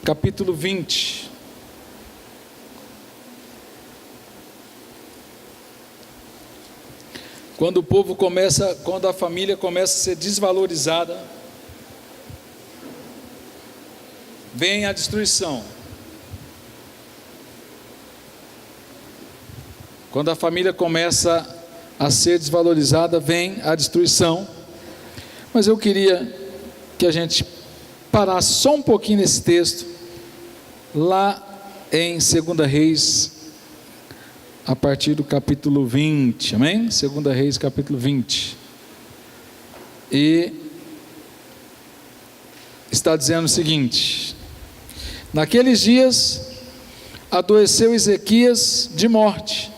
capítulo 20. Quando a família começa a ser desvalorizada, vem a destruição. Quando a família começa a ser desvalorizada, vem a destruição. Mas eu queria que a gente parasse só um pouquinho nesse texto, lá em 2 Reis, a partir do capítulo 20, amém? 2 Reis, capítulo 20. E está dizendo o seguinte: naqueles dias adoeceu Ezequias de morte,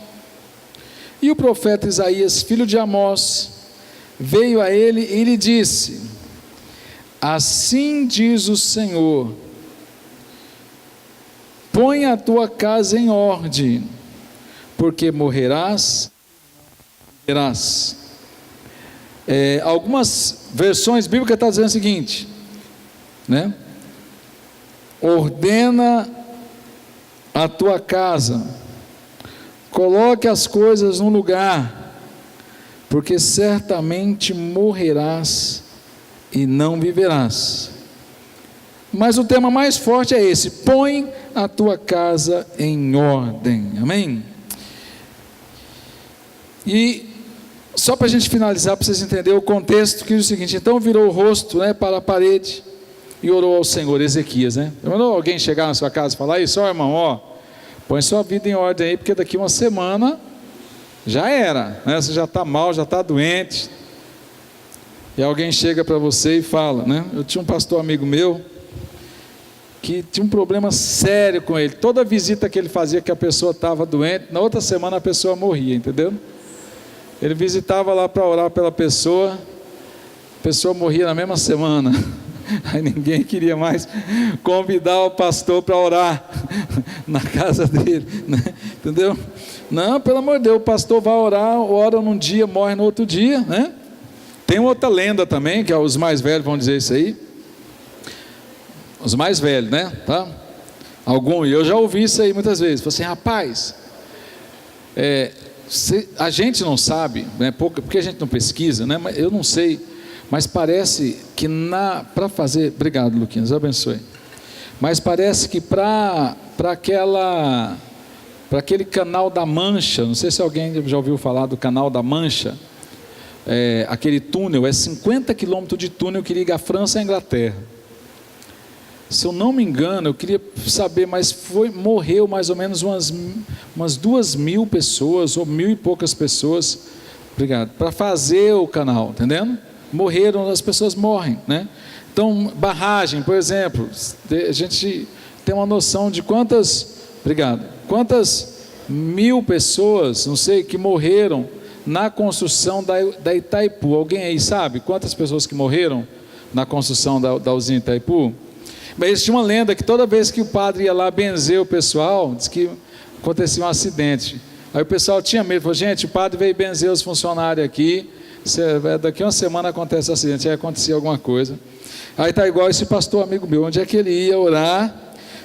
e o profeta Isaías, filho de Amós, veio a ele e lhe disse: assim diz o Senhor, põe a tua casa em ordem, porque morrerás e viverás. Algumas versões bíblicas estão dizendo o seguinte, né? Ordena a tua casa, coloque as coisas no lugar, porque certamente morrerás e não viverás. Mas o tema mais forte é esse: põe a tua casa em ordem, amém? E só para a gente finalizar, para vocês entenderem o contexto, que diz o seguinte: então virou o rosto, né, para a parede e orou ao Senhor. Ezequias, né? Mandou alguém chegar na sua casa e falar isso: ó, irmão, ó, põe sua vida em ordem aí, porque daqui uma semana já era, né? Você já está mal, já está doente. E alguém chega para você e fala, né? Eu tinha um pastor amigo meu que tinha um problema sério com ele. Toda visita que ele fazia que a pessoa estava doente, na outra semana a pessoa morria, entendeu? Ele visitava lá para orar pela pessoa, a pessoa morria na mesma semana. Aí ninguém queria mais convidar o pastor para orar na casa dele, né? Entendeu? Não, pelo amor de Deus, o pastor vai orar, ora num dia, morre no outro dia, né? Tem outra lenda também, que os mais velhos vão dizer isso aí. Os mais velhos, né? Tá? Eu já ouvi isso aí muitas vezes. Falei assim: rapaz, a gente não sabe, né? Porque a gente não pesquisa, né? Mas eu não sei, mas parece que para fazer, obrigado Luquinhas, abençoe, mas parece que para aquele canal da Mancha, não sei se alguém já ouviu falar do canal da Mancha, aquele túnel, 50 quilômetros de túnel que liga a França à Inglaterra. Se eu não me engano, eu queria saber, mas morreu mais ou menos umas 2.000 pessoas, ou 1.000 e poucas pessoas, obrigado, para fazer o canal, entendendo? Morreram, as pessoas morrem, né? Então, barragem, por exemplo, a gente tem uma noção de quantas mil pessoas, não sei, que morreram na construção da Itaipu. Alguém aí sabe quantas pessoas que morreram na construção da usina Itaipu? Mas tinha uma lenda que toda vez que o padre ia lá benzer o pessoal, diz que acontecia um acidente. Aí o pessoal tinha medo, falou: gente, o padre veio benzer os funcionários aqui, daqui uma semana acontece um acidente, aí acontecia alguma coisa. Aí está igual esse pastor amigo meu, onde é que ele ia orar,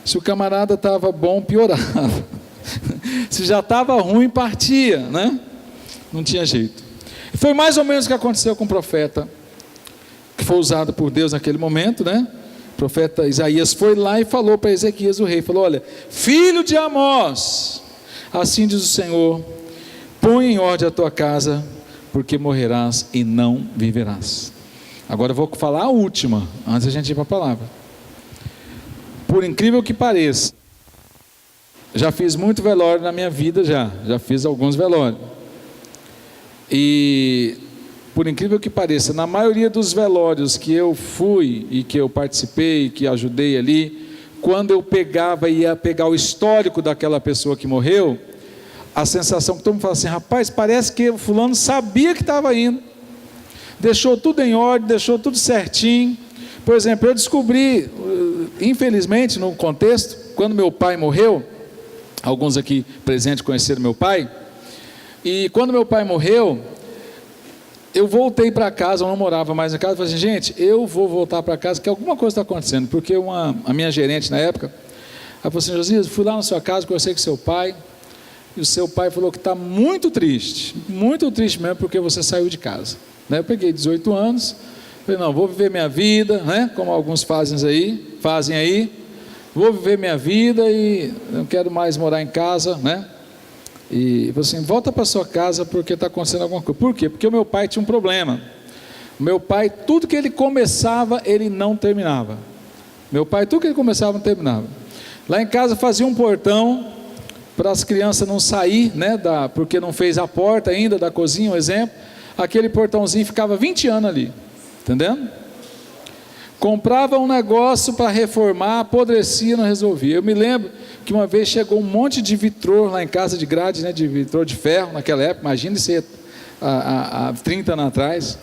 se o camarada estava bom, piorava. Se já estava ruim, partia, né? Não tinha jeito. E foi mais ou menos o que aconteceu com o profeta, que foi usado por Deus naquele momento, né? O profeta Isaías foi lá e falou para Ezequias, o rei, falou: olha, filho de Amós, assim diz o Senhor, põe em ordem a tua casa, porque morrerás e não viverás. Agora eu vou falar a última, antes da gente ir para a palavra. Por incrível que pareça, já fiz muito velório na minha vida, já fiz alguns velórios. E por incrível que pareça, na maioria dos velórios que eu fui e que eu participei, que ajudei ali, quando eu ia pegar o histórico daquela pessoa que morreu, a sensação que todo mundo fala assim: rapaz, parece que o fulano sabia que estava indo, deixou tudo em ordem, deixou tudo certinho. Por exemplo, eu descobri, infelizmente no contexto, quando meu pai morreu, alguns aqui presentes conheceram meu pai, e quando meu pai morreu, eu voltei para casa, eu não morava mais em casa, eu falei assim, gente, eu vou voltar para casa, que alguma coisa está acontecendo, porque a minha gerente na época, ela falou assim, Josias, fui lá na sua casa, conversei com seu pai, e o seu pai falou que está muito triste mesmo, porque você saiu de casa. Eu peguei 18 anos, falei, não, vou viver minha vida, né? Como alguns fazem aí, vou viver minha vida e não quero mais morar em casa, né? E falei assim, volta para sua casa porque está acontecendo alguma coisa. Por quê? Porque o meu pai tinha um problema. O meu pai, tudo que ele começava, ele não terminava. Meu pai, tudo que ele começava, não terminava. Lá em casa fazia um portão para as crianças não sair, né? Porque não fez a porta ainda da cozinha, um exemplo. Aquele portãozinho ficava 20 anos ali, entendendo? Comprava um negócio para reformar, apodrecia, não resolvia. Eu me lembro que uma vez chegou um monte de vitrô lá em casa, de grade, né, de vitrô de ferro, naquela época, imagina isso há 30 anos atrás.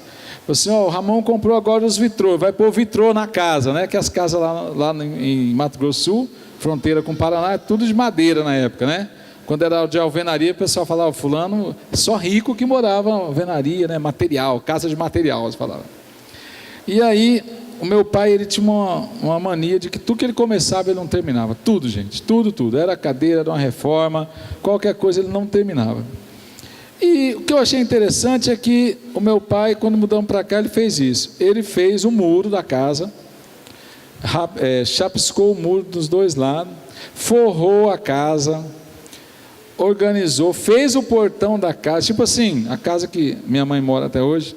Falei assim, o Ramon comprou agora os vitrô, vai pôr vitrô na casa, né, que as casas lá em Mato Grosso do Sul, fronteira com o Paraná, é tudo de madeira na época, né? Quando era de alvenaria, o pessoal falava, fulano, só rico que morava em alvenaria, né, material, casa de material, eles falavam. E aí, o meu pai, ele tinha uma mania de que tudo que ele começava, ele não terminava. Tudo, gente, tudo. Era cadeira, era uma reforma, qualquer coisa, ele não terminava. E o que eu achei interessante é que o meu pai, quando mudamos para cá, ele fez isso. Ele fez o muro da casa, chapiscou o muro dos dois lados, forrou a casa, organizou, fez o portão da casa, tipo assim, a casa que minha mãe mora até hoje.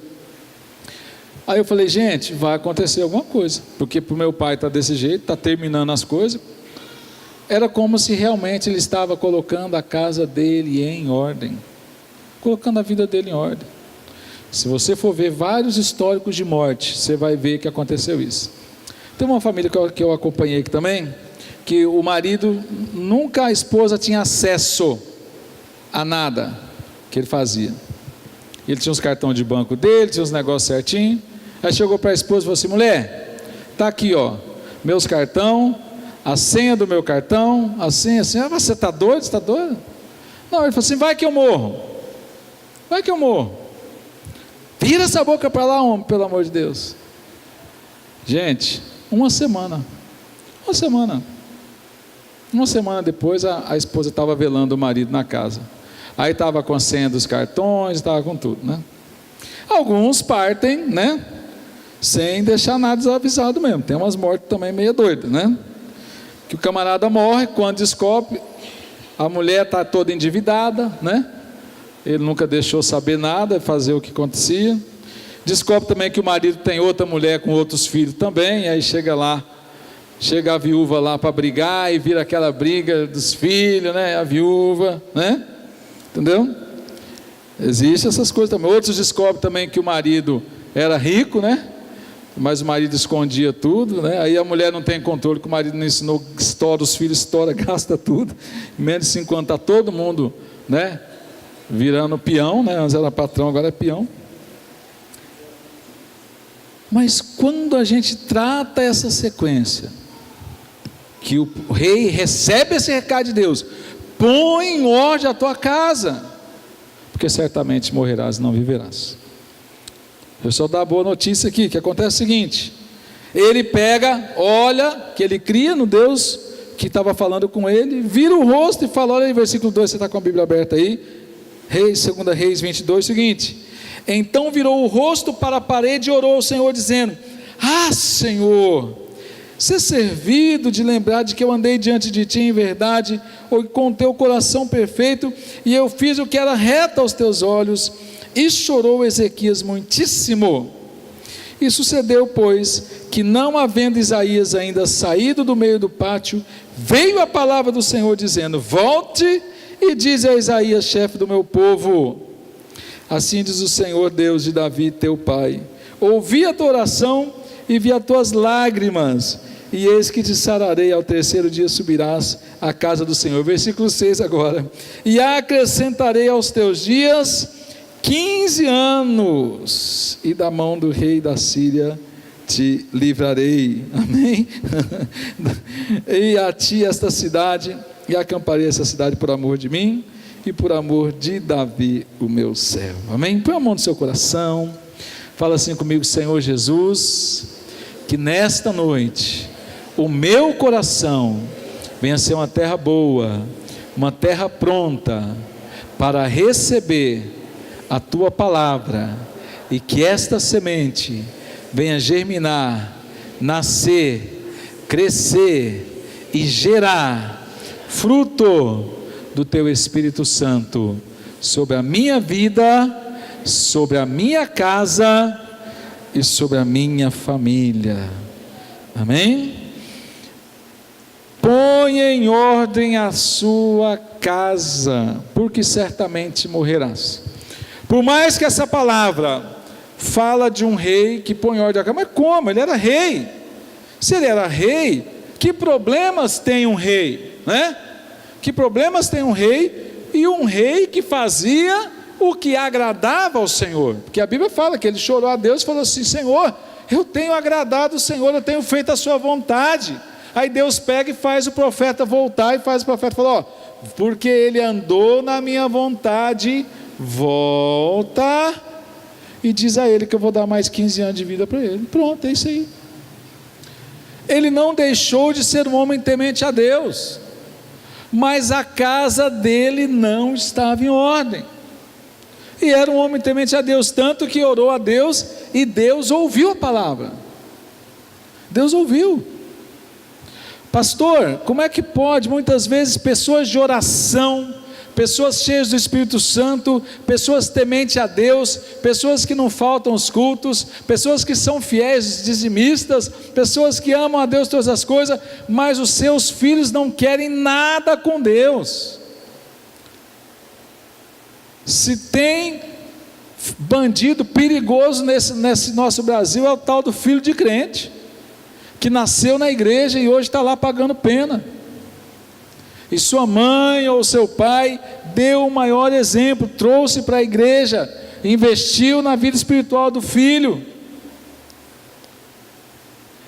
Aí eu falei, gente, vai acontecer alguma coisa, porque para o meu pai está desse jeito, está terminando as coisas. Era como se realmente ele estava colocando a casa dele em ordem, colocando a vida dele em ordem. Se você for ver vários históricos de morte, você vai ver que aconteceu isso. Tem uma família que eu acompanhei aqui também, que o marido, nunca a esposa tinha acesso a nada que ele fazia. Ele tinha os cartões de banco dele, tinha os negócios certinho. Aí chegou para a esposa e falou assim, mulher, está aqui, meus cartão, a senha do meu cartão, a senha assim, você está doido? Você está doido? Não, ele falou assim, vai que eu morro. Vira essa boca para lá, homem, pelo amor de Deus. Gente, uma semana depois, a esposa estava velando o marido na casa. Aí estava com a senha dos cartões, estava com tudo, né? Alguns partem, né? Sem deixar nada desavisado mesmo. Tem umas mortes também meio doidas, né? Que o camarada morre, quando descobre, a mulher está toda endividada, né? Ele nunca deixou saber nada, fazer o que acontecia. Descobre também que o marido tem outra mulher com outros filhos também, aí chega a viúva lá para brigar, e vira aquela briga dos filhos, né? A viúva, né? Entendeu? Existem essas coisas também. Outros descobrem também que o marido era rico, né? Mas o marido escondia tudo, né? Aí a mulher não tem controle, que o marido não ensinou, estoura os filhos, estoura, gasta tudo. Em menos de 5 anos está todo mundo, né? Virando peão, né? Antes era patrão, agora é peão. Mas quando a gente trata essa sequência, que o rei recebe esse recado de Deus, põe em ordem a tua casa, porque certamente morrerás e não viverás. Eu só dar a boa notícia aqui, que acontece o seguinte, ele pega, olha, que ele cria no Deus que estava falando com ele, vira o rosto e fala, olha aí, versículo 2, você está com a Bíblia aberta aí, 2 Reis 22, seguinte, então virou o rosto para a parede e orou ao Senhor, dizendo, Senhor, ser servido de lembrar de que eu andei diante de ti em verdade, ou com teu coração perfeito, e eu fiz o que era reto aos teus olhos. E chorou Ezequias muitíssimo. E sucedeu, pois, que não havendo Isaías ainda saído do meio do pátio, veio a palavra do Senhor dizendo, volte e dize a Isaías, chefe do meu povo, assim diz o Senhor Deus de Davi teu pai, ouvi a tua oração e vi as tuas lágrimas, e eis que te sararei, ao terceiro dia subirás à casa do Senhor. Versículo 6 agora, e acrescentarei aos teus dias 15 anos, e da mão do rei da Síria te livrarei, amém? E a ti esta cidade, e acamparei essa cidade por amor de mim, e por amor de Davi o meu servo, amém? Põe a mão no seu coração. Fala assim comigo: Senhor Jesus, que nesta noite o meu coração venha ser uma terra boa, uma terra pronta para receber a tua palavra, e que esta semente venha germinar, nascer, crescer e gerar fruto do teu Espírito Santo sobre a minha vida, sobre a minha casa e sobre a minha família. Amém? Ponha em ordem a sua casa, porque certamente morrerás. Por mais que essa palavra fala de um rei que põe em ordem a casa, mas como? Ele era rei. Se ele era rei, que problemas tem um rei, né? Que problemas tem um rei, e um rei que fazia o que agradava ao Senhor? Porque a Bíblia fala que ele chorou a Deus e falou assim: Senhor, eu tenho agradado o Senhor, eu tenho feito a sua vontade. Aí Deus pega e faz o profeta voltar, e faz o profeta falar: ó, porque ele andou na minha vontade, volta e diz a ele que eu vou dar mais 15 anos de vida para ele. Pronto, é isso aí. Ele não deixou de ser um homem temente a Deus, mas a casa dele não estava em ordem, e era um homem temente a Deus, tanto que orou a Deus, e Deus ouviu a palavra. Deus ouviu. Pastor, como é que pode? Muitas vezes pessoas de oração, pessoas cheias do Espírito Santo, pessoas tementes a Deus, pessoas que não faltam os cultos, pessoas que são fiéis, dizimistas, pessoas que amam a Deus todas as coisas, mas os seus filhos não querem nada com Deus. Se tem bandido perigoso nesse nosso Brasil, é o tal do filho de crente, que nasceu na igreja e hoje está lá pagando pena. E sua mãe ou seu pai deu o maior exemplo, trouxe para a igreja, investiu na vida espiritual do filho.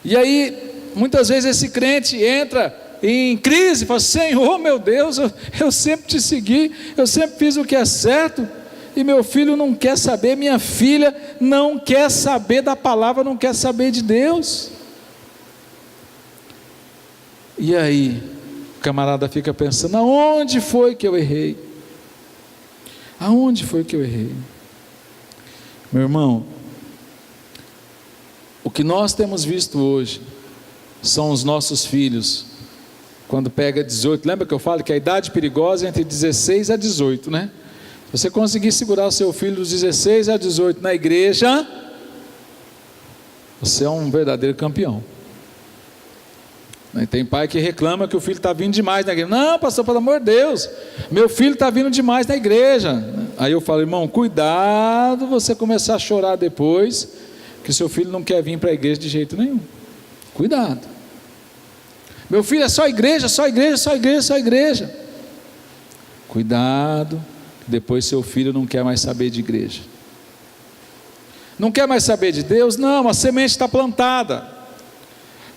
E aí, muitas vezes esse crente entra em crise, fala: Senhor, meu Deus, eu sempre te segui, eu sempre fiz o que é certo, e meu filho não quer saber, minha filha não quer saber da palavra, não quer saber de Deus. E aí, o camarada fica pensando: aonde foi que eu errei? Aonde foi que eu errei? Meu irmão, o que nós temos visto hoje são os nossos filhos, quando pega 18, lembra que eu falo que a idade perigosa é entre 16 a 18, né? Se você conseguir segurar o seu filho dos 16 a 18 na igreja, você é um verdadeiro campeão. Tem pai que reclama que o filho está vindo demais na igreja. Não, pastor, pelo amor de Deus, meu filho está vindo demais na igreja. Aí eu falo: irmão, cuidado você começar a chorar depois, que seu filho não quer vir para a igreja de jeito nenhum. Cuidado. Meu filho é só igreja, só igreja, só igreja, só igreja. Cuidado, depois seu filho não quer mais saber de igreja. Não quer mais saber de Deus? Não, a semente está plantada.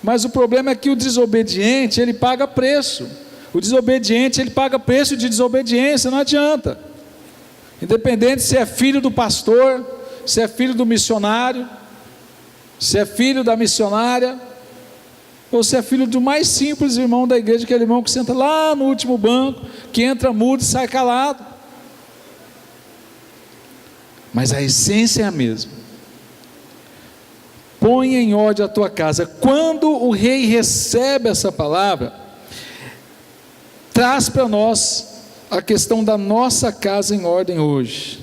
Mas o problema é que o desobediente, ele paga preço. O desobediente, ele paga preço de desobediência, não adianta. Independente se é filho do pastor, se é filho do missionário, se é filho da missionária, ou se é filho do mais simples irmão da igreja, aquele irmão que senta lá no último banco, que entra mudo e sai calado. Mas a essência é a mesma. Põe em ordem a tua casa. Quando o rei recebe essa palavra, traz para nós a questão da nossa casa em ordem hoje.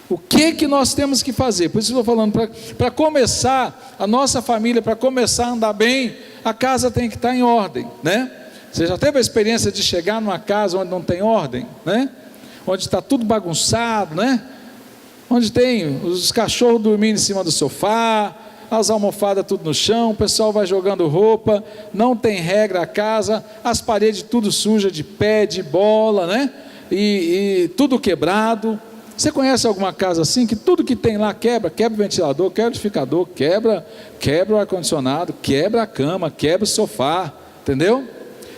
O que nós temos que fazer? Por isso eu estou falando, para começar a nossa família, para começar a andar bem, a casa tem que estar em ordem, né? Você já teve a experiência de chegar numa casa onde não tem ordem, né? Onde está tudo bagunçado, né? Onde tem os cachorros dormindo em cima do sofá, as almofadas tudo no chão, o pessoal vai jogando roupa, não tem regra a casa, as paredes tudo sujas de pé, de bola, né? E tudo quebrado. Você conhece alguma casa assim, que tudo que tem lá quebra o ventilador, quebra o liquidificador, quebra o ar-condicionado, quebra a cama, quebra o sofá, entendeu?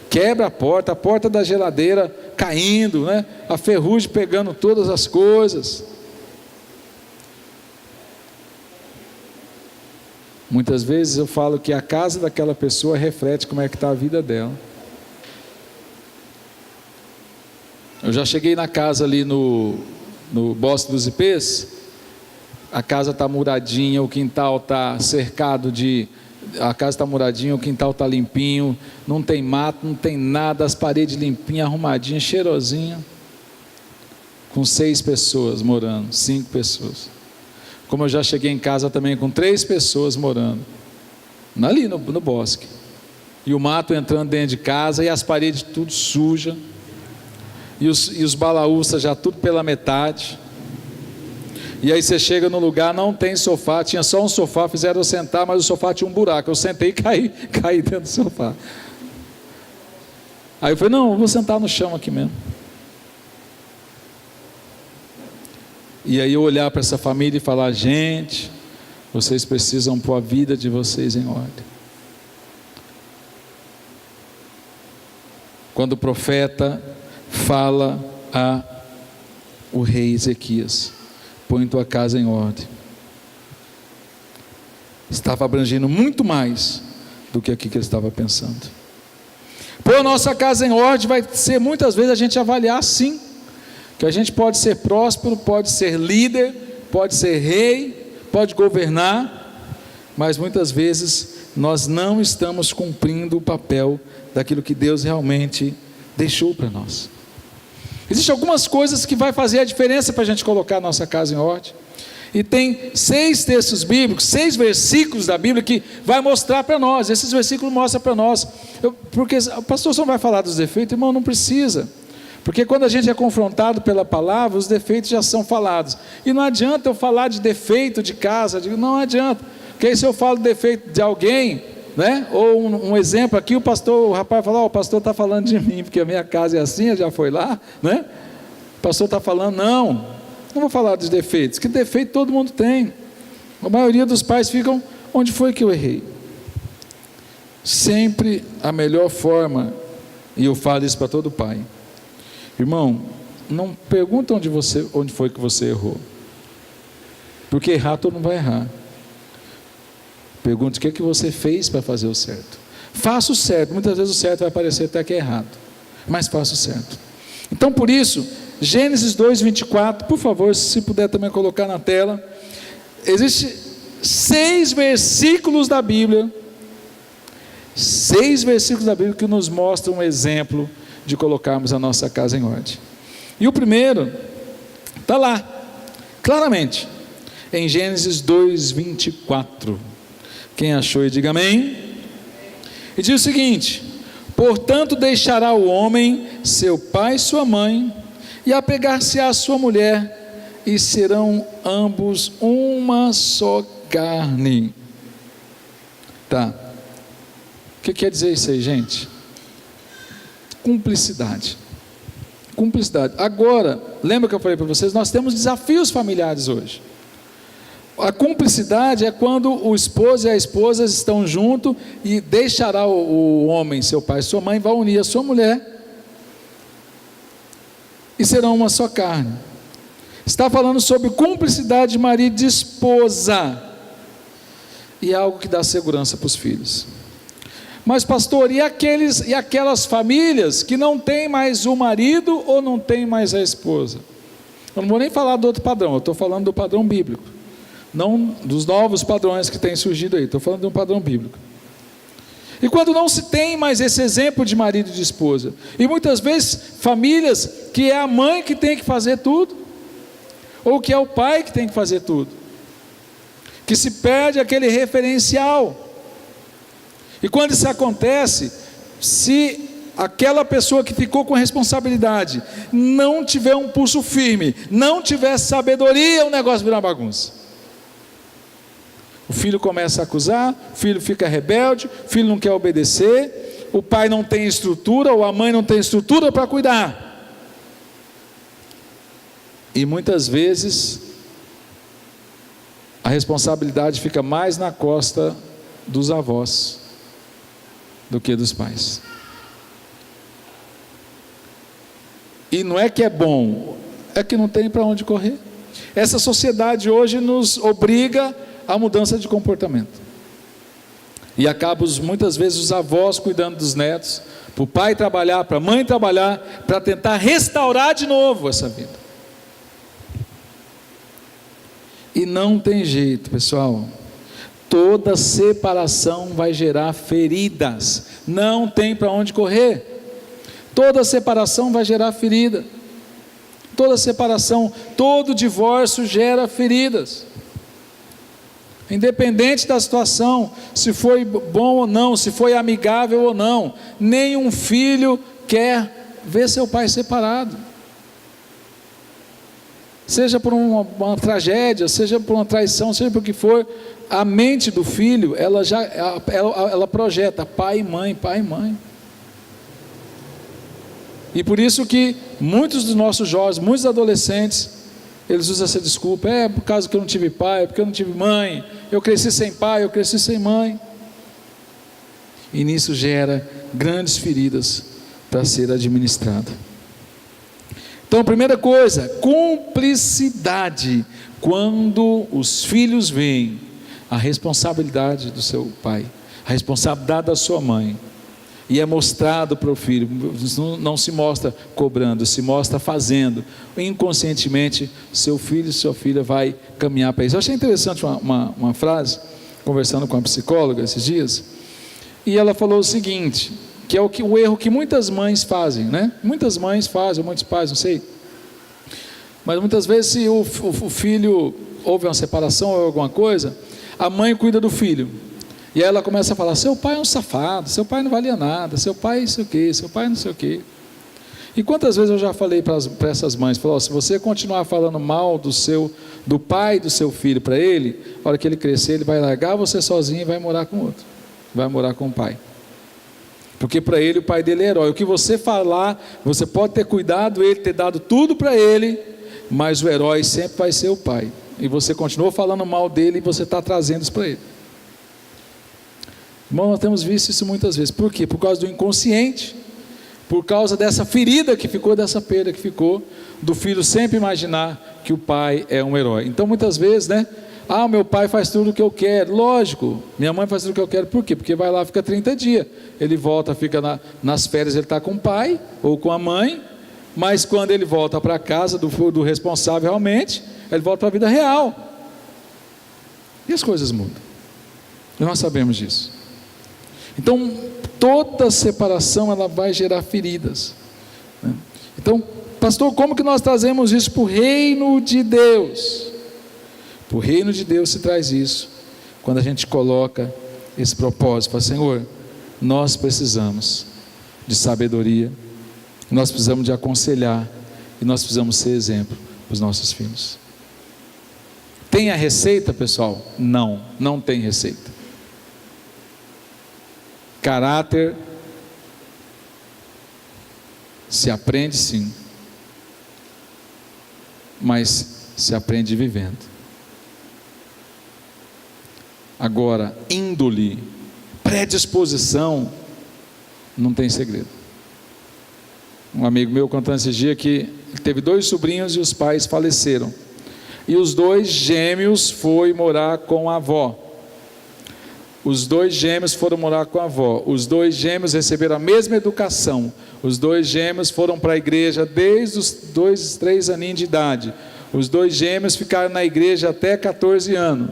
Quebra a porta da geladeira caindo, né? A ferrugem pegando todas as coisas. Muitas vezes eu falo que a casa daquela pessoa reflete como é que está a vida dela. Eu já cheguei na casa ali no Bosque dos Ipês, a casa está muradinha, o quintal está cercado de... A casa está muradinha, o quintal está limpinho, não tem mato, não tem nada, as paredes limpinhas, arrumadinhas, cheirosinha, com 6 pessoas morando, 5 pessoas. Como eu já cheguei em casa também com 3 pessoas morando, ali no bosque, e o mato entrando dentro de casa, e as paredes tudo sujas, e os balaúças já tudo pela metade. E aí você chega no lugar, não tem sofá, tinha só um sofá, fizeram eu sentar, mas o sofá tinha um buraco, eu sentei e caí dentro do sofá. Aí eu falei, não, eu vou sentar no chão aqui mesmo. E aí eu olhar para essa família e falar, gente, vocês precisam pôr a vida de vocês em ordem. Quando o profeta fala o rei Ezequias, põe tua casa em ordem, estava abrangendo muito mais do que aqui que ele estava pensando. Pôr a nossa casa em ordem vai ser muitas vezes a gente avaliar sim, que a gente pode ser próspero, pode ser líder, pode ser rei, pode governar, mas muitas vezes nós não estamos cumprindo o papel daquilo que Deus realmente deixou para nós. Existem algumas coisas que vai fazer a diferença para a gente colocar a nossa casa em ordem, e tem 6 textos bíblicos, 6 versículos da Bíblia que vai mostrar para nós. Esses versículos mostram para nós, porque o pastor só não vai falar dos defeitos, irmão, não precisa, porque quando a gente é confrontado pela palavra, os defeitos já são falados, e não adianta eu falar de defeito de casa, não adianta, porque aí se eu falo defeito de alguém, né? Ou um exemplo aqui, o rapaz fala, o pastor está falando de mim, porque a minha casa é assim, ele já foi lá, né? O pastor está falando, não vou falar dos defeitos, que defeito todo mundo tem, a maioria dos pais ficam, onde foi que eu errei? Sempre a melhor forma, e eu falo isso para todo pai, irmão, não pergunta onde foi que você errou, porque errar todo mundo vai errar. Pergunte o que você fez para fazer o certo. Faça o certo. Muitas vezes o certo vai parecer até que é errado, mas faça o certo. Então por isso, Gênesis 2:24, por favor, se puder também colocar na tela. Existem 6 versículos da Bíblia, 6 versículos da Bíblia que nos mostram um exemplo de colocarmos a nossa casa em ordem. E o primeiro está lá, claramente, em Gênesis 2:24. Quem achou e diga amém. E diz o seguinte: portanto deixará o homem seu pai e sua mãe, e apegar-se-á à sua mulher, e serão ambos uma só carne. Tá, o que quer dizer isso aí, gente? Cumplicidade. Agora, lembra que eu falei para vocês, nós temos desafios familiares hoje. A cumplicidade é quando o esposo e a esposa estão juntos, e deixará o homem, seu pai e sua mãe, vai unir a sua mulher, e serão uma só carne. Está falando sobre cumplicidade de marido e de esposa, e é algo que dá segurança para os filhos. Mas pastor, e aquelas famílias que não tem mais o marido ou não tem mais a esposa? Eu não vou nem falar do outro padrão, eu estou falando do padrão bíblico, não dos novos padrões que têm surgido aí, estou falando de um padrão bíblico. E quando não se tem mais esse exemplo de marido e de esposa, e muitas vezes famílias que é a mãe que tem que fazer tudo, ou que é o pai que tem que fazer tudo, que se perde aquele referencial. E quando isso acontece, se aquela pessoa que ficou com a responsabilidade não tiver um pulso firme, não tiver sabedoria, o negócio vira uma bagunça. O filho começa a acusar, o filho fica rebelde, o filho não quer obedecer, o pai não tem estrutura, ou a mãe não tem estrutura para cuidar. E muitas vezes a responsabilidade fica mais na costa dos avós do que dos pais. E não é que é bom, é que não tem para onde correr. Essa sociedade hoje nos obriga a mudança de comportamento. E acabam muitas vezes os avós cuidando dos netos, para o pai trabalhar, para a mãe trabalhar, para tentar restaurar de novo essa vida. E não tem jeito, pessoal. Toda separação vai gerar feridas. Não tem para onde correr. Toda separação vai gerar ferida. Toda separação, todo divórcio gera feridas. Independente da situação, se foi bom ou não, se foi amigável ou não, nenhum filho quer ver seu pai separado. Seja por uma tragédia, seja por uma traição, seja por o que for, a mente do filho, ela projeta pai e mãe, pai e mãe. E por isso que muitos dos nossos jovens, muitos adolescentes, eles usam essa desculpa, por causa que eu não tive pai, porque eu não tive mãe, eu cresci sem pai, eu cresci sem mãe. E nisso gera grandes feridas para ser administrada. Então, a primeira coisa, cumplicidade. Quando os filhos veem a responsabilidade do seu pai, a responsabilidade da sua mãe, e é mostrado para o filho, não se mostra cobrando, se mostra fazendo, inconscientemente seu filho, sua filha vai caminhar para isso. Eu achei interessante uma frase, conversando com a psicóloga esses dias, e ela falou o seguinte, que é o erro que muitas mães fazem, né? Muitas mães fazem, ou muitos pais, não sei, mas muitas vezes se o filho houve uma separação ou alguma coisa, a mãe cuida do filho, e aí ela começa a falar, seu pai é um safado, seu pai não valia nada, seu pai não sei o quê, seu pai não sei o quê. E quantas vezes eu já falei para essas mães, se você continuar falando mal do pai do seu filho para ele, na hora que ele crescer, ele vai largar você sozinho e vai morar com outro, vai morar com o pai. Porque para ele o pai dele é herói. O que você falar, você pode ter cuidado, ele ter dado tudo para ele, mas o herói sempre vai ser o pai. E você continua falando mal dele e você está trazendo isso para ele. Irmão, nós temos visto isso muitas vezes. Por quê? Por causa do inconsciente, por causa dessa ferida que ficou, dessa perda que ficou, do filho sempre imaginar que o pai é um herói. Então muitas vezes, meu pai faz tudo o que eu quero. Lógico, minha mãe faz tudo o que eu quero. Por quê? Porque vai lá, fica 30 dias. Ele volta, fica nas férias, ele está com o pai ou com a mãe, mas quando ele volta para a casa do responsável realmente, ele volta para a vida real. E as coisas mudam. E nós sabemos disso. Então, toda separação ela vai gerar feridas. Então, pastor, como que nós trazemos isso para o reino de Deus? Para o reino de Deus se traz isso, quando a gente coloca esse propósito, fala, Senhor, nós precisamos de sabedoria, nós precisamos de aconselhar, e nós precisamos ser exemplo para os nossos filhos. Tem a receita, pessoal? Não tem receita. Caráter se aprende sim, mas se aprende vivendo. Agora, índole, predisposição, não tem segredo. Um amigo meu contando esse dia que ele teve 2 sobrinhos e os pais faleceram, e os 2 gêmeos foram morar com a avó. Os 2 gêmeos foram morar com a avó. Os 2 gêmeos receberam a mesma educação. Os 2 gêmeos foram para a igreja desde os 2, 3 aninhos de idade. Os 2 gêmeos ficaram na igreja até 14 anos.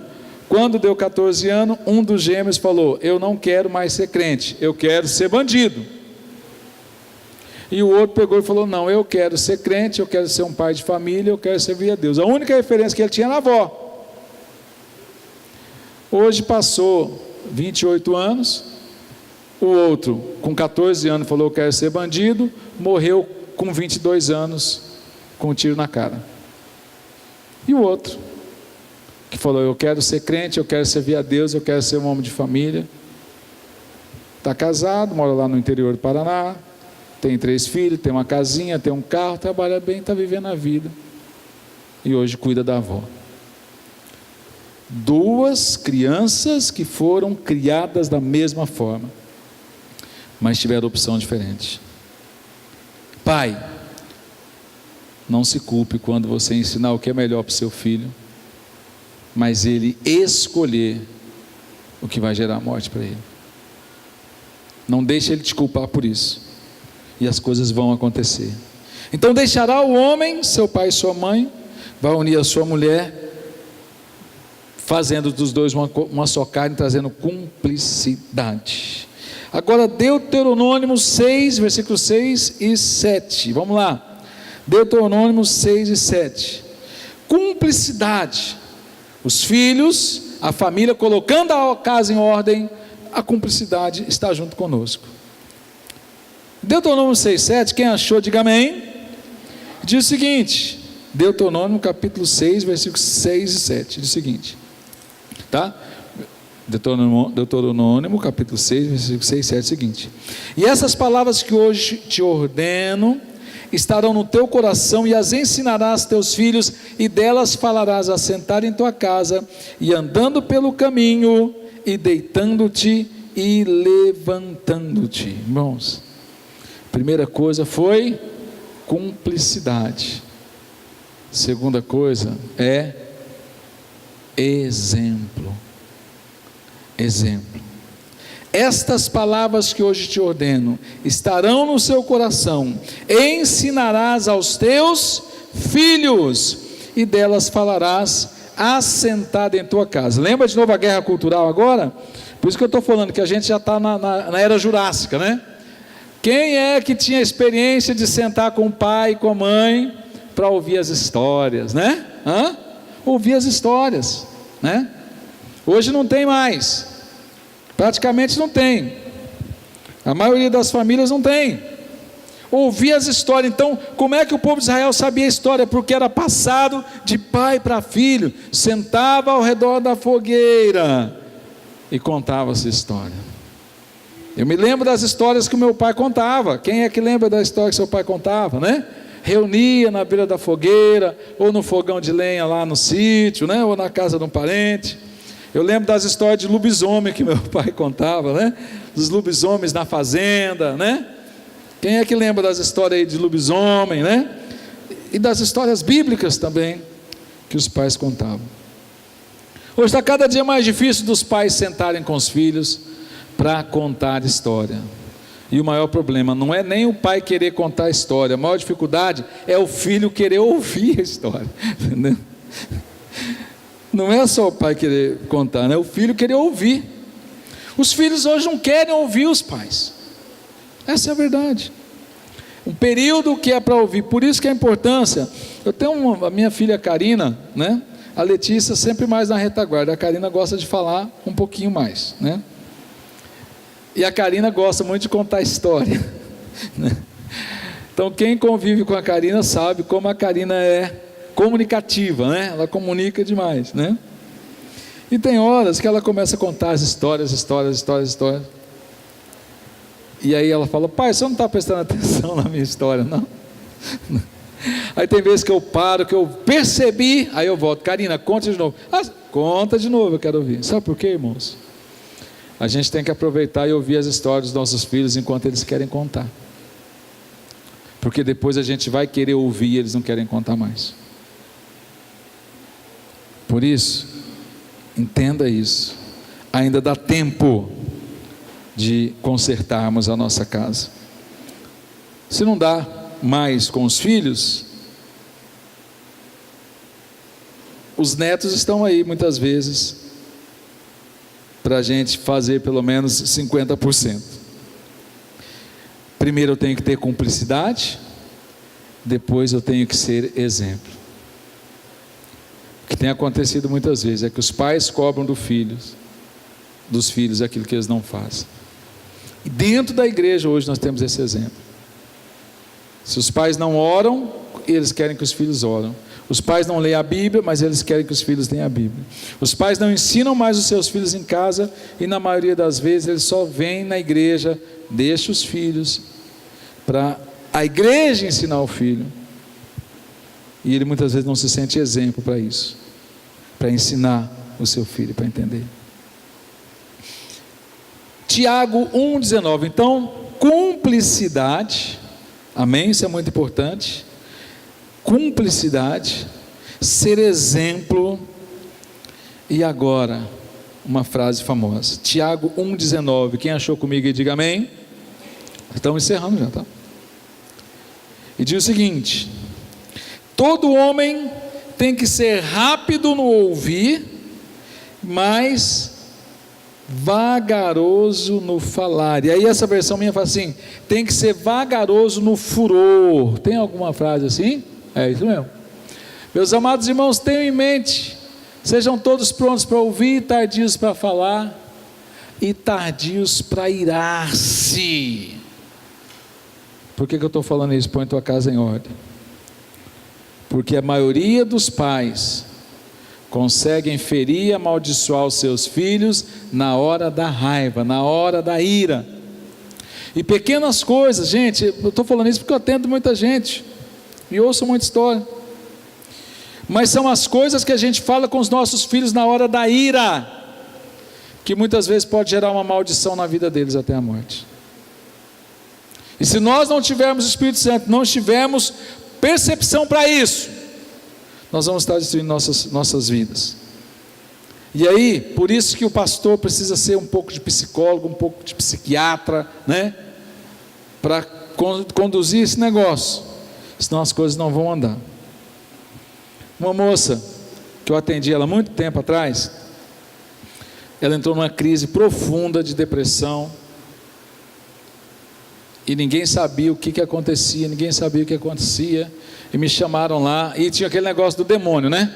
Quando deu 14 anos, um dos gêmeos falou, eu não quero mais ser crente, eu quero ser bandido. E o outro pegou e falou, não, eu quero ser crente, eu quero ser um pai de família, eu quero servir a Deus. A única referência que ele tinha era a avó. Hoje passou 28 anos, o outro com 14 anos falou, eu quero ser bandido, morreu com 22 anos, com um tiro na cara. E o outro, que falou, eu quero ser crente, eu quero servir a Deus, eu quero ser um homem de família, está casado, mora lá no interior do Paraná, tem 3 filhos, tem uma casinha, tem um carro, trabalha bem, está vivendo a vida, e hoje cuida da avó. 2 crianças que foram criadas da mesma forma, mas tiveram opção diferente. Pai, não se culpe quando você ensinar o que é melhor para o seu filho, mas ele escolher o que vai gerar morte para ele. Não deixe ele te culpar por isso, e as coisas vão acontecer. Então deixará o homem, seu pai e sua mãe, vai unir a sua mulher, fazendo dos dois uma só carne, trazendo cumplicidade. Agora Deuteronômio 6, versículos 6 e 7, vamos lá, Deuteronômio 6 e 7, cumplicidade, os filhos, a família colocando a casa em ordem, a cumplicidade está junto conosco. Deuteronômio 6, 7, quem achou, diga amém. Diz o seguinte, Deuteronômio capítulo 6, versículos 6 e 7, diz o seguinte, tá? Deuteronômio capítulo 6, versículo 6 e 7, é o seguinte: e essas palavras que hoje te ordeno estarão no teu coração, e as ensinarás teus filhos, e delas falarás a sentar em tua casa, e andando pelo caminho, e deitando-te e levantando-te. Irmãos, primeira coisa foi cumplicidade. Segunda coisa é exemplo. Exemplo. Estas palavras que hoje te ordeno estarão no seu coração, ensinarás aos teus filhos, e delas falarás assentado em tua casa. Lembra de novo a guerra cultural agora? Por isso que eu estou falando que a gente já está na era jurássica, né? Quem é que tinha experiência de sentar com o pai e com a mãe para ouvir as histórias, né? Ouvir as histórias, né? Hoje não tem mais, praticamente não tem, a maioria das famílias não tem. Ouvir as histórias. Então, como é que o povo de Israel sabia a história? Porque era passado de pai para filho, sentava ao redor da fogueira e contava essa história. Eu me lembro das histórias que o meu pai contava. Quem é que lembra da história que seu pai contava, né? Reunia na beira da fogueira, ou no fogão de lenha lá no sítio, né? Ou na casa de um parente. Eu lembro das histórias de lobisomem que meu pai contava, né? Dos lobisomens na fazenda, né? Quem é que lembra das histórias aí de lobisomem, né? E das histórias bíblicas também, que os pais contavam. Hoje está cada dia mais difícil dos pais sentarem com os filhos para contar história. E o maior problema não é nem o pai querer contar a história, a maior dificuldade é o filho querer ouvir a história, entendeu? Não é só o pai querer contar, né? O filho querer ouvir. Os filhos hoje não querem ouvir os pais. Essa é a verdade. Um período que é para ouvir. Por isso que a importância. Eu tenho a minha filha Karina, né? A Letícia sempre mais na retaguarda. A Karina gosta de falar um pouquinho mais, né? E a Karina gosta muito de contar história, né? Então quem convive com a Karina sabe como a Karina é comunicativa, né? Ela comunica demais, né? E tem horas que ela começa a contar as histórias. E aí ela fala: pai, você não está prestando atenção na minha história, não? Aí tem vezes que eu paro, que eu percebi, aí eu volto: Karina, conta de novo. Conta de novo, eu quero ouvir. Sabe por quê, irmãos? A gente tem que aproveitar e ouvir as histórias dos nossos filhos enquanto eles querem contar, porque depois a gente vai querer ouvir e eles não querem contar mais. Por isso, entenda isso, ainda dá tempo de consertarmos a nossa casa. Se não dá mais com os filhos, os netos estão aí muitas vezes para a gente fazer pelo menos 50%. Primeiro eu tenho que ter cumplicidade, depois eu tenho que ser exemplo. O que tem acontecido muitas vezes é que os pais cobram dos filhos aquilo que eles não fazem. E dentro da igreja hoje nós temos esse exemplo. Se os pais não oram, eles querem que os filhos oram. Os pais não leem a Bíblia, mas eles querem que os filhos leiam a Bíblia. Os pais não ensinam mais os seus filhos em casa, e na maioria das vezes eles só vêm na igreja, deixam os filhos para a igreja ensinar o filho. E ele muitas vezes não se sente exemplo para isso, para ensinar o seu filho, para entender. Tiago 1,19, então, cumplicidade, amém? Isso é muito importante. Cumplicidade, ser exemplo. E agora, uma frase famosa. Tiago 1,19. Quem achou comigo e diga amém. Estamos encerrando já, tá? E diz o seguinte: todo homem tem que ser rápido no ouvir, mas vagaroso no falar. E aí essa versão minha fala assim: tem que ser vagaroso no furor. Tem alguma frase assim? É isso mesmo. Meus amados irmãos, tenham em mente: sejam todos prontos para ouvir, tardios para falar e tardios para irar-se. Por que eu estou falando isso? Põe tua casa em ordem. Porque a maioria dos pais conseguem ferir e amaldiçoar os seus filhos na hora da raiva, na hora da ira. E pequenas coisas, gente, eu estou falando isso porque eu atendo muita gente e ouço muita história. Mas são as coisas que a gente fala com os nossos filhos na hora da ira, que muitas vezes pode gerar uma maldição na vida deles até a morte. E se nós não tivermos o Espírito Santo, não tivermos percepção para isso, nós vamos estar destruindo nossas vidas. E aí, por isso que o pastor precisa ser um pouco de psicólogo, um pouco de psiquiatra, né? Para conduzir esse negócio, senão as coisas não vão andar. Uma moça, que eu atendi ela muito tempo atrás, ela entrou numa crise profunda de depressão, e ninguém sabia o que acontecia, e me chamaram lá, e tinha aquele negócio do demônio, né?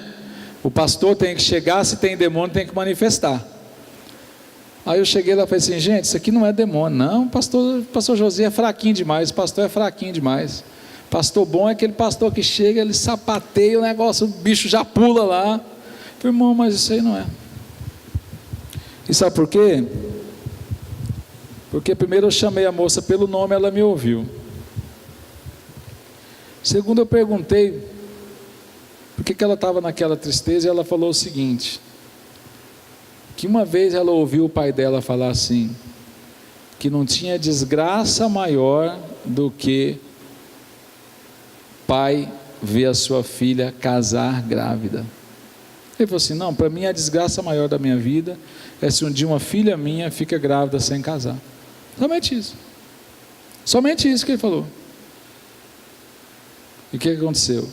O pastor tem que chegar, se tem demônio tem que manifestar. Aí eu cheguei lá e falei assim: gente, isso aqui não é demônio, não, pastor José é fraquinho demais, o pastor é fraquinho demais. Pastor bom é aquele pastor que chega, ele sapateia o negócio, o bicho já pula lá. Eu falei: irmão, mas isso aí não é. E sabe por quê? Porque primeiro eu chamei a moça pelo nome, ela me ouviu. Segundo, eu perguntei por que ela estava naquela tristeza, e ela falou o seguinte: que uma vez ela ouviu o pai dela falar assim, que não tinha desgraça maior do que pai ver a sua filha casar grávida. Ele falou assim: não, para mim a desgraça maior da minha vida é se um dia uma filha minha fica grávida sem casar. Somente isso que ele falou. E o que aconteceu?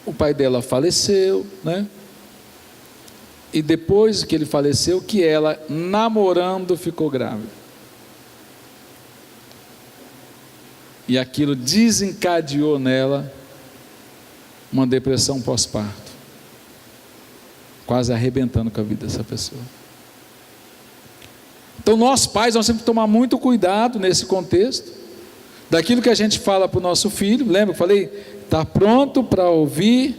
O pai dela faleceu, né? E depois que ele faleceu, que ela, namorando, ficou grávida. E aquilo desencadeou nela uma depressão pós-parto, quase arrebentando com a vida dessa pessoa. Então nós pais, nós temos que tomar muito cuidado nesse contexto, daquilo que a gente fala para o nosso filho. Lembra que eu falei? Está pronto para ouvir,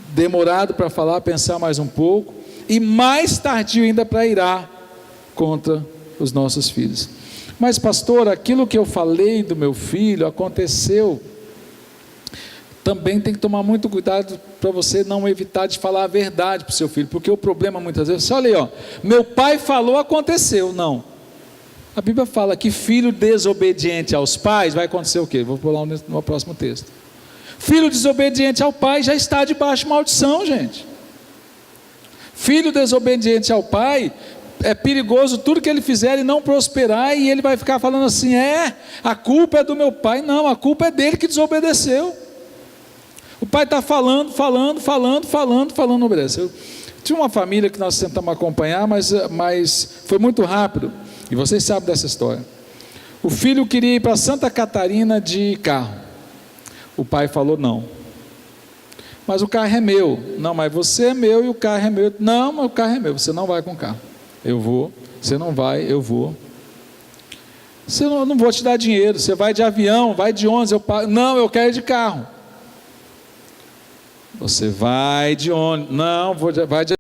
demorado para falar, pensar mais um pouco, e mais tardio ainda para irar contra os nossos filhos. Mas pastor, aquilo que eu falei do meu filho aconteceu. Também tem que tomar muito cuidado para você não evitar de falar a verdade para o seu filho, porque o problema muitas vezes, olha aí, ó, meu pai falou, aconteceu. Não, a Bíblia fala que filho desobediente aos pais, vai acontecer o quê? Vou pular no próximo texto. Filho desobediente ao pai já está debaixo de maldição, gente. Filho desobediente ao pai, é perigoso tudo que ele fizer e não prosperar, e ele vai ficar falando assim: a culpa é do meu pai. Não, a culpa é dele que desobedeceu. O pai está falando, não obedeceu. Tinha uma família que nós tentamos acompanhar, mas foi muito rápido, e vocês sabem dessa história. O filho queria ir para Santa Catarina de carro. O pai falou: não. Mas o carro é meu. Não, mas você é meu e o carro é meu. Não, mas o carro é meu. Você não vai com o carro. Eu vou. Você não vai, eu vou. Eu não vou te dar dinheiro. Você vai de avião, vai de ônibus, eu pago. Não, eu quero ir de carro. Você vai de ônibus. Não, vai de